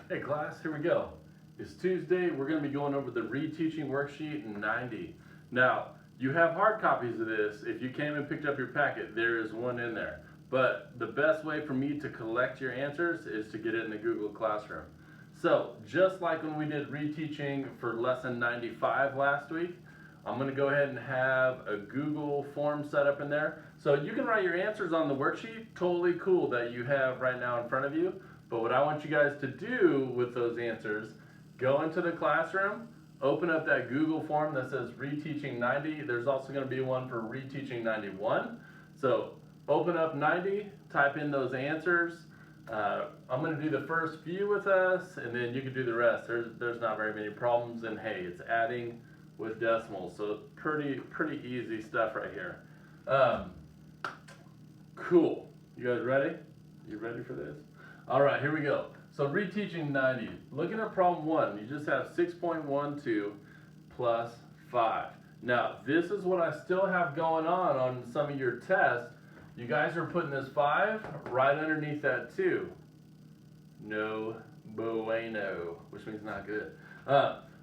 Hey class, here we go. It's Tuesday. We're going to be going over the reteaching worksheet 90. Now, you have hard copies of this. If you came and picked up your packet, there is one in there. But the best way for me to collect your answers is to get it in the Google Classroom. So, just like when we did reteaching for lesson 95 last week, I'm going to go ahead and have a Google form set up in there. So you can write your answers on the worksheet, totally cool, that you have right now in front of you. But what I want you guys to do with those answers, go into the classroom, open up that Google form that says Reteaching 90. There's also going to be one for Reteaching 91. So open up 90, type in those answers. I'm going to do the first few with us, and then you can do the rest. There's not very many problems, and hey, it's adding with decimals, so pretty easy stuff right here. Cool. You guys ready? You ready for this? All right, here we go. So reteaching 90. Looking at problem 1, you just have 6.12 plus 5. Now, this is what I still have going on some of your tests. You guys are putting this 5 right underneath that 2. No bueno, which means not good.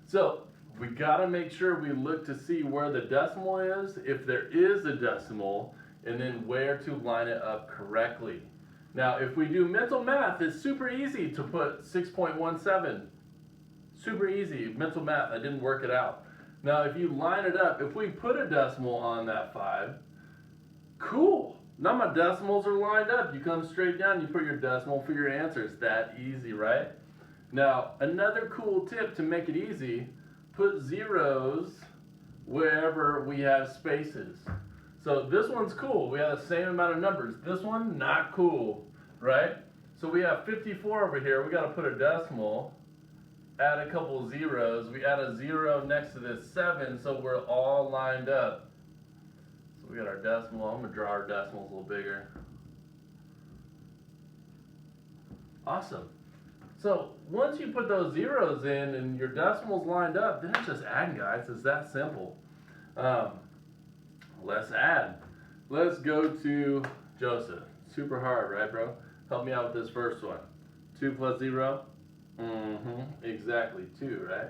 So we got to make sure we look to see where the decimal is, if there is a decimal, and then where to line it up correctly. Now, if we do mental math, it's super easy to put 6.17. Super easy. Mental math, I didn't work it out. Now, if you line it up, if we put a decimal on that 5, cool. Now my decimals are lined up. You come straight down, you put your decimal for your answer. It's that easy, right? Now, another cool tip to make it easy, put zeros wherever we have spaces. So this one's cool. We have the same amount of numbers. This one, not cool, right? So we have 54 over here. We got to put a decimal, add a couple zeros. We add a 0 next to this 7, so we're all lined up. So we got our decimal. I'm going to draw our decimals a little bigger. Awesome. So once you put those zeros in and your decimals lined up, then it's just adding, guys. It's that simple. Let's add. Let's go to Joseph. Super hard, right, bro? Help me out with this first one. 2 plus 0? Exactly. 2, right?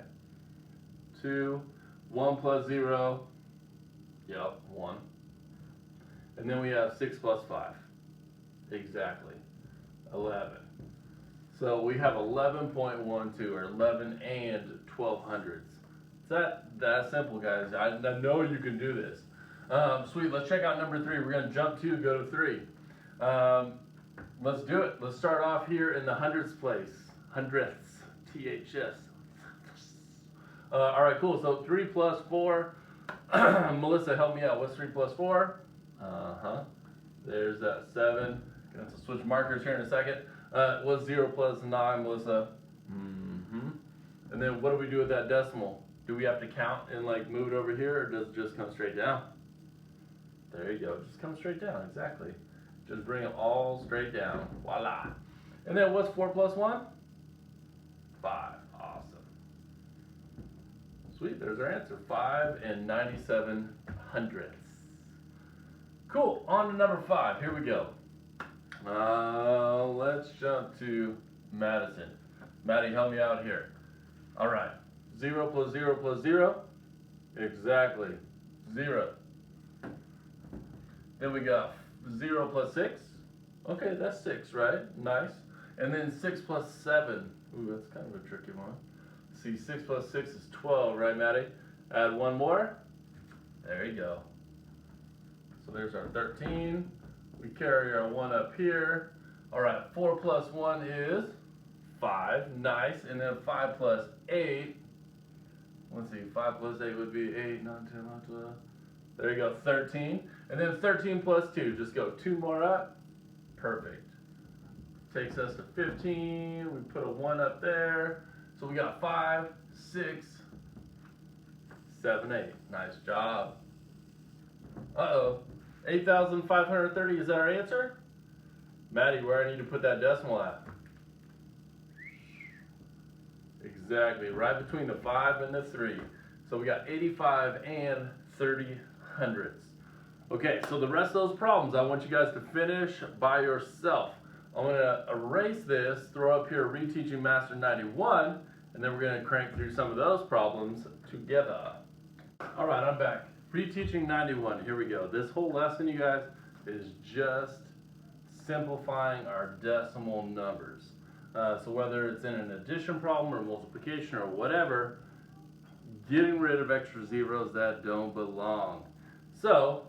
2. 1 plus 0? Yep, 1. And then we have 6 plus 5. Exactly. 11. So we have 11.12, or 11 and 1200s. It's that simple, guys. I know you can do this. Sweet, let's check out number 3. We're going to jump 2, go to 3. Let's do it. Let's start off here in the hundredths place. Hundredths, THS. All right, cool. So 3 plus 4. Melissa, help me out. What's 3 plus 4? There's that 7. Gonna have to switch markers here in a second. What's 0 plus 9, Melissa? And then what do we do with that decimal? Do we have to count and like move it over here, or does it just come straight down? There you go, just come straight down, exactly. Just bring it all straight down, voila. And then what's 4 plus 1? 5, awesome. Sweet, there's our answer, 5 and 97 hundredths. Cool, on to number 5, here we go. Let's jump to Madison. Maddie, help me out here. All right, 0 plus 0 plus 0, exactly, 0. Then we got 0 plus 6, okay, that's 6, right? Nice. And then 6 plus 7, ooh, that's kind of a tricky one. See, 6 plus 6 is 12, right, Maddie? Add 1 more, there you go. So there's our 13. We carry our 1 up here. All right, 4 plus 1 is 5, nice. And then 5 plus 8, let's see, 5 plus 8 would be 8, 9, 10, 11, 12. There you go, 13. And then 13 plus 2, just go 2 more up. Perfect. Takes us to 15. We put a 1 up there. So we got 5, 6, 7, 8. Nice job. Uh-oh. 8,530, is that our answer? Maddie, where I need to put that decimal at? Exactly, right between the 5 and the 3. So we got 85 and 30 hundredths. Okay, so the rest of those problems I want you guys to finish by yourself. I'm going to erase this, throw up here Reteaching Master 91, and then we're going to crank through some of those problems together. All right, I'm back. Reteaching 91, here we go. This whole lesson, you guys, is just simplifying our decimal numbers. So whether it's in an addition problem or multiplication or whatever, getting rid of extra zeros that don't belong. So,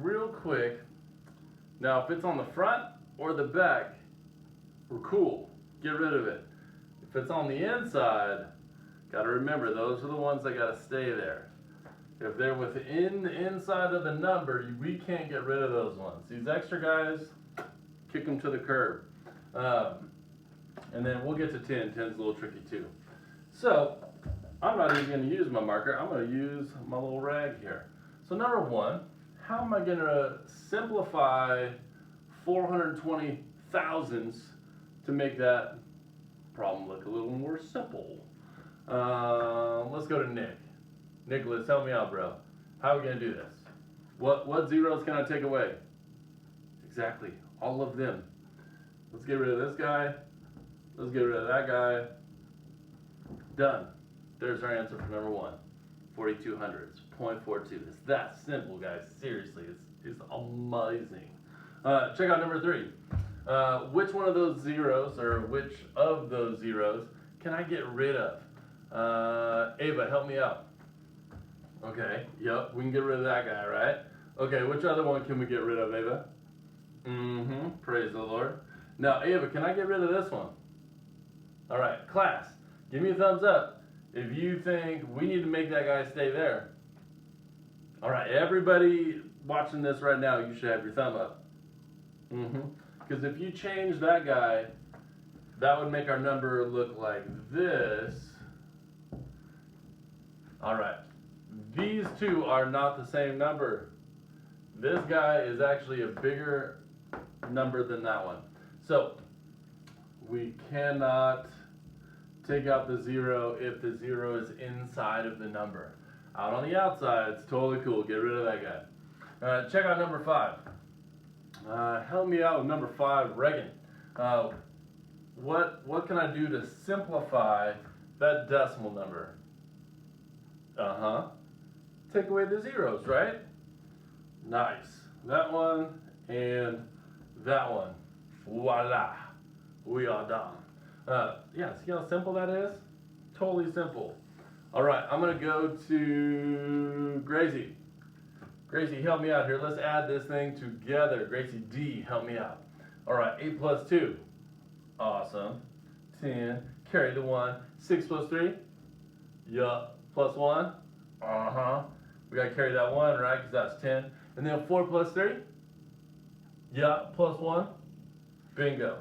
real quick, now if it's on the front or the back, we're cool. Get rid of it. If it's on the inside, gotta remember, those are the ones that gotta stay there. If they're within the inside of the number, we can't get rid of those ones. These extra guys, kick them to the curb. And then we'll get to 10. 10's a little tricky too. So, I'm not even going to use my marker. I'm going to use my little rag here. So number one, how am I going to simplify 420 thousandths to make that problem look a little more simple? Let's go to Nick. Nicholas, help me out, bro. How are we going to do this? What zeros can I take away? Exactly, all of them. Let's get rid of this guy. Let's get rid of that guy. Done. There's our answer for number one. 4200ths, 0.42. It's that simple, guys. Seriously, it's amazing. Check out number three. Which one of those zeros, or which of those zeros, can I get rid of? Ava, help me out. Okay, yep, we can get rid of that guy, right? Okay, which other one can we get rid of, Ava? Praise the Lord. Now, Ava, can I get rid of this one? All right, class, give me a thumbs up if you think we need to make that guy stay there. All right, everybody watching this right now, you should have your thumb up. Because if you change that guy, that would make our number look like this. All right, these two are not the same number. This guy is actually a bigger number than that one. So we cannot take out the zero if the zero is inside of the number. Out on the outside, it's totally cool. Get rid of that guy. Check out number five. Help me out with number five, Reagan. What can I do to simplify that decimal number? Take away the zeros, right? Nice. That one and that one. Voila. We are done. Yeah, see how simple that is? Totally simple. All right, I'm going to go to Gracie. Gracie, help me out here. Let's add this thing together. Gracie D, help me out. All right, 8 plus 2. Awesome. 10. Carry the 1. 6 plus 3. Yup. Plus 1. We got to carry that 1, right? Because that's 10. And then 4 plus 3. Yup. Plus 1. Bingo.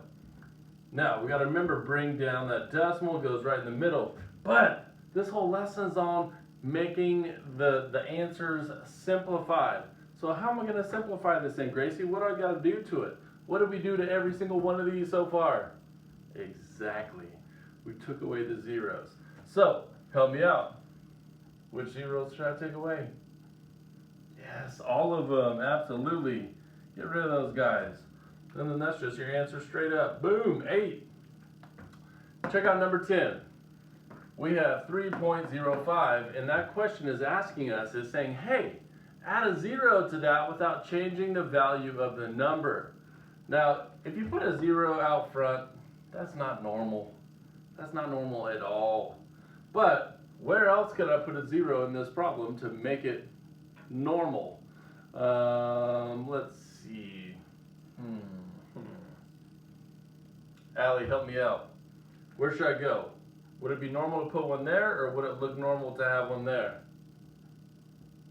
Now, we got to remember, bring down that decimal, goes right in the middle. But this whole lesson's on making the answers simplified. So how am I going to simplify this thing, Gracie? What do I got to do to it? What did we do to every single one of these so far? Exactly. We took away the zeros. So, help me out. Which zeros should I take away? Yes, all of them. Absolutely. Get rid of those guys. And then that's just your answer straight up. Boom, 8. Check out number 10. We have 3.05, and that question is asking us, is saying, hey, add a 0 to that without changing the value of the number. Now, if you put a 0 out front, that's not normal. That's not normal at all. But where else could I put a 0 in this problem to make it normal? Let's see. Allie, help me out. Where should I go? Would it be normal to put one there, or would it look normal to have one there?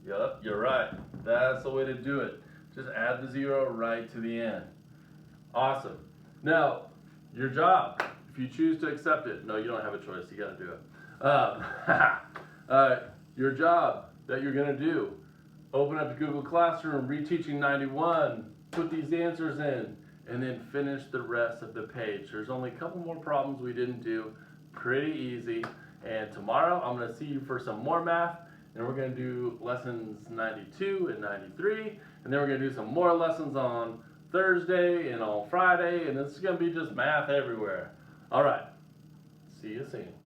Yup, you're right. That's the way to do it. Just add the 0 right to the end. Awesome. Now, your job, if you choose to accept it. No, you don't have a choice. You got to do it. Your job that you're going to do. Open up Google Classroom, Reteaching 91, put these answers in, and then finish the rest of the page. There's only a couple more problems we didn't do. Pretty easy. And tomorrow I'm going to see you for some more math, and we're going to do lessons 92 and 93, and then we're going to do some more lessons on Thursday and on Friday, and it's going to be just math everywhere. All right. See you soon.